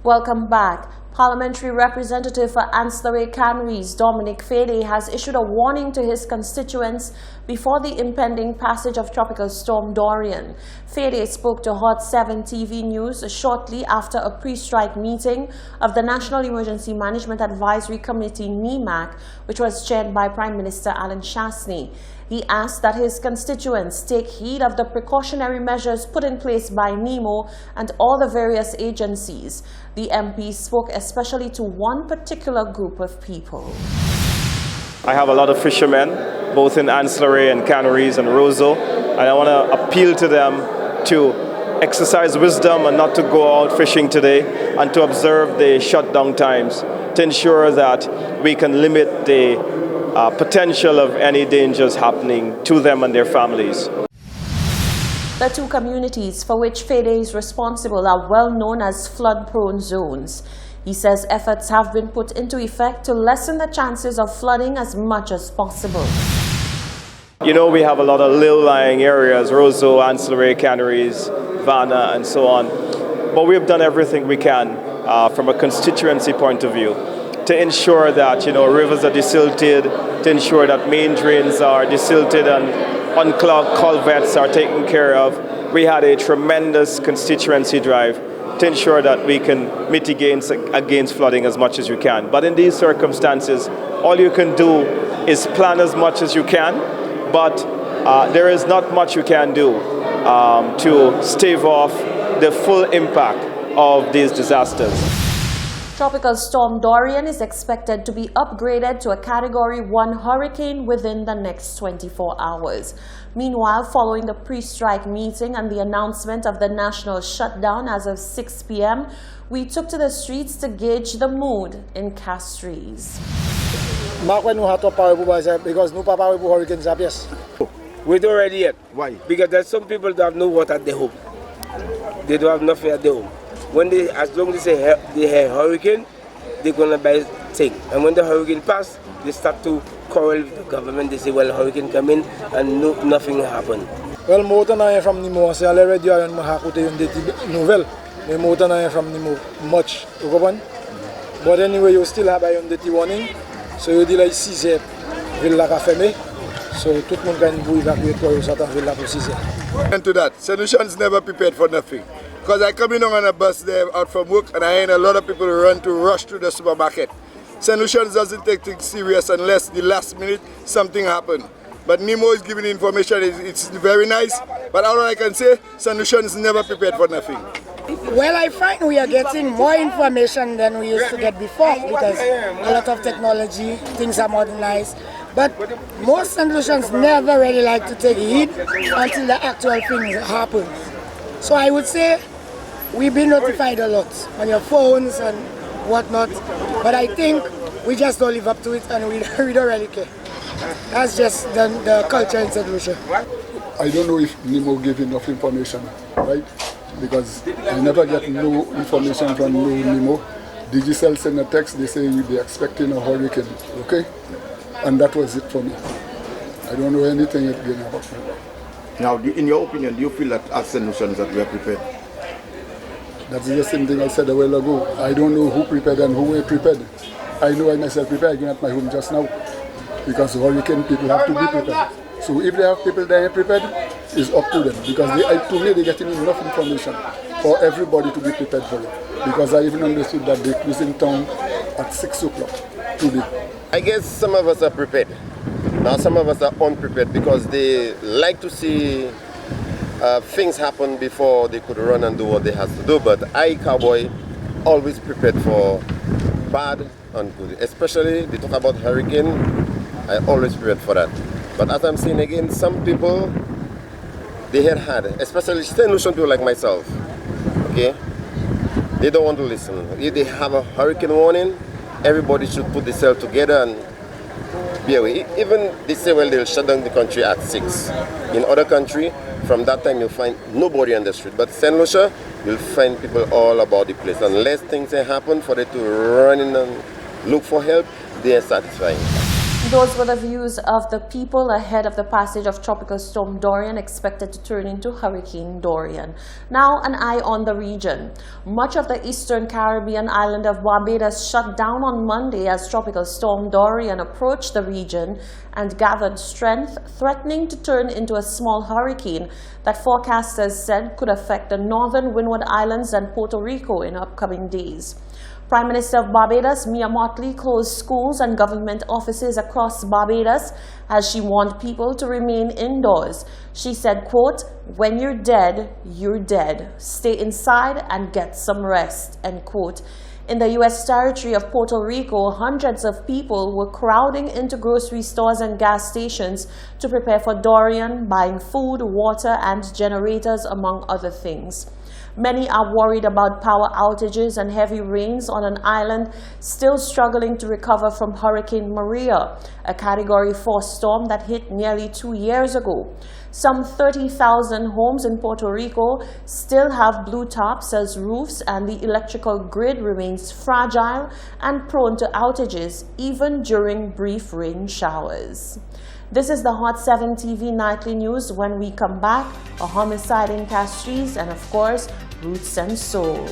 Welcome back. Parliamentary Representative for Ancillary Canneries, Dominic Fede, has issued a warning to his constituents before the impending passage of Tropical Storm Dorian. Fede spoke to Hot 7 TV News shortly after a pre-strike meeting of the National Emergency Management Advisory Committee, NEMAC, which was chaired by Prime Minister Alan Shastney. He asked that his constituents take heed of the precautionary measures put in place by NEMO and all the various agencies. The MP spoke especially to one particular group of people. I have a lot of fishermen, both in ancillary and canneries and Roseau, and I want to appeal to them to exercise wisdom and not to go out fishing today and to observe the shutdown times to ensure that we can limit the potential of any dangers happening to them and their families. The two communities for which Fede is responsible are well known as flood-prone zones. He says efforts have been put into effect to lessen the chances of flooding as much as possible. You know, we have a lot of low-lying areas, Roseau, ancillary canneries, Vanna, and so on. But we've done everything we can from a constituency point of view to ensure that, rivers are desilted, to ensure that main drains are desilted and unclogged culverts are taken care of. We had a tremendous constituency drive to ensure that we can mitigate against flooding as much as you can. But in these circumstances, all you can do is plan as much as you can, but there is not much you can do to stave off the full impact of these disasters. Tropical Storm Dorian is expected to be upgraded to a Category 1 hurricane within the next 24 hours. Meanwhile, following the pre-strike meeting and the announcement of the national shutdown as of 6 p.m., we took to the streets to gauge the mood in Castries. Because no papa will hurricanes up, yes. We don't ready yet. Why? Because there's some people that have no water at their home. They don't have nothing at their home. As long as they have hurricane, they're gonna buy thing. And when the hurricane pass, they start to quarrel with the government. They say, well, hurricane come in and nothing will happen. Well, motor na from Nemo, say already ayon mahakute yung deti novel. May motor na from Nemo much. But anyway, you still have ayon deti warning. So you delay 6 villa ka fermé. So tout le monde can vous évacuer pour you sort villa pour 6 And to that, solutions never prepared for nothing. Because I come in on a bus there out from work and I hear a lot of people rush to the supermarket. Solutions doesn't take things serious unless the last minute something happen. But Nemo is giving information, it's very nice, but all I can say, Solutions never prepared for nothing. Well, I find we are getting more information than we used to get before because a lot of technology, things are modernized. But most solutions never really like to take heed until the actual things happen. So I would say we've been notified a lot on your phones and whatnot, but I think we just don't live up to it and we don't really care. That's just the culture in St. Lucia. I don't know if Nemo gave enough information, right? Because I never get no information from Nemo. Digicel sent a text, they say they're expecting a hurricane, okay? And that was it for me. I don't know anything again about it. Now, in your opinion, do you feel that as solutions that we are prepared? That's the same thing I said a while ago. I don't know who prepared and who were prepared. I know I myself prepared again at my home just now. Because hurricane people have to be prepared. So if they have people that are prepared, it's up to them. Because to me, they're getting enough information for everybody to be prepared for it. Because I even understood that they're closing town at 6 o'clock today. I guess some of us are prepared. Now some of us are unprepared because they like to see things happen before they could run and do what they have to do. But I, cowboy, always prepared for bad and good. Especially they talk about hurricane, I always prepared for that. But as I'm saying again, some people, they had hard, especially St. Lucian people like myself, okay? They don't want to listen. If they have a hurricane warning, everybody should put themselves together and be away. Even they say, well, they'll shut down the country at 6. In other country, from that time you'll find nobody on the street. But St. Lucia, you'll find people all about the place. Unless things happen for them to run in and look for help, they are satisfying. Those were the views of the people ahead of the passage of Tropical Storm Dorian, expected to turn into Hurricane Dorian. Now, an eye on the region. Much of the eastern Caribbean island of Barbados shut down on Monday as Tropical Storm Dorian approached the region and gathered strength, threatening to turn into a small hurricane that forecasters said could affect the northern Windward Islands and Puerto Rico in upcoming days. Prime Minister of Barbados, Mia Mottley, closed schools and government offices across Barbados as she warned people to remain indoors. She said, quote, "When you're dead, you're dead. Stay inside and get some rest," end quote. In the U.S. territory of Puerto Rico, hundreds of people were crowding into grocery stores and gas stations to prepare for Dorian, buying food, water, and generators, among other things. Many are worried about power outages and heavy rains on an island still struggling to recover from Hurricane Maria, a Category 4 storm that hit nearly 2 years ago. Some 30,000 homes in Puerto Rico still have blue tops as roofs, and the electrical grid remains fragile and prone to outages even during brief rain showers. This is the Hot 7 TV Nightly News. When we come back, a homicide in Castries and, of course, Roots and Soul.